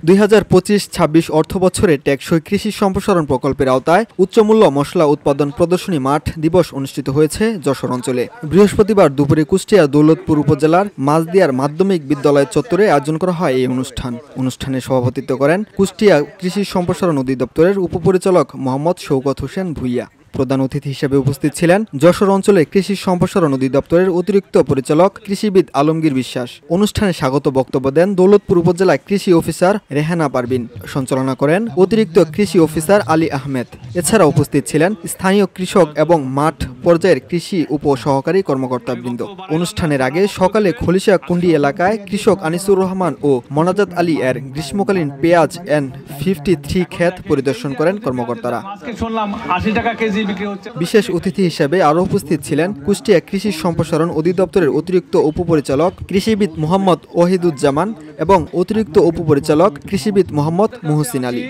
2025-26 অর্থবছরে টেকসই কৃষি সম্প্রসারণ প্রকল্পের আওতায় উচ্চমূল্য মশলা উৎপাদন প্রদর্শনী মাঠ দিবস অনুষ্ঠিত হয়েছে যশোর অঞ্চলে। বৃহস্পতিবার দুপুরে কুষ্টিয়া দৌলতপুর উপজেলার মাঝদিয়ার মাধ্যমিক বিদ্যালয় চত্বরে আয়োজন করা হয় এই অনুষ্ঠানে সভাপতিত্ব করেন কুষ্টিয়া কৃষি সম্প্রসারণ অধিদপ্তরের উপপরিচালক মোহাম্মদ শওকত হোসেন ভূঁইয়া। প্রধান অতিথি হিসেবে উপস্থিত ছিলেন যশোর অঞ্চলে কৃষি সম্প্রসারণ অধিদপ্তরের অতিরিক্ত পরিচালক কৃষিবিদ আলমগীর বিশ্বাস। অনুষ্ঠানে স্বাগত বক্তব্য দেন দৌলতপুর উপজেলা কৃষি অফিসার রেহানা পারভিন। সঞ্চালনা করেন অতিরিক্ত কৃষি অফিসার আলী আহমেদ। এছাড়া উপস্থিত ছিলেন স্থানীয় কৃষক এবং মাঠ পর্যায়ের কৃষি উপ সহকারী কর্মকর্তাবৃন্দ। অনুষ্ঠানের আগে সকালে খলিশা কুন্ডি এলাকায় কৃষক আনিসুর রহমান ও মোনাজাত আলী এর গ্রীষ্মকালীন পেঁয়াজ এন্ড 53 ক্ষেত পরিদর্শন করেন কর্মকর্তারা। বিশেষ অতিথি হিসেবে আরও উপস্থিত ছিলেন কুষ্টিয়া কৃষি সম্প্রসারণ অধিদপ্তরের অতিরিক্ত উপপরিচালক কৃষিবিদ মোহাম্মদ ওহিদুজ্জামান এবং অতিরিক্ত উপপরিচালক কৃষিবিদ মোহাম্মদ মুহসিন আলী।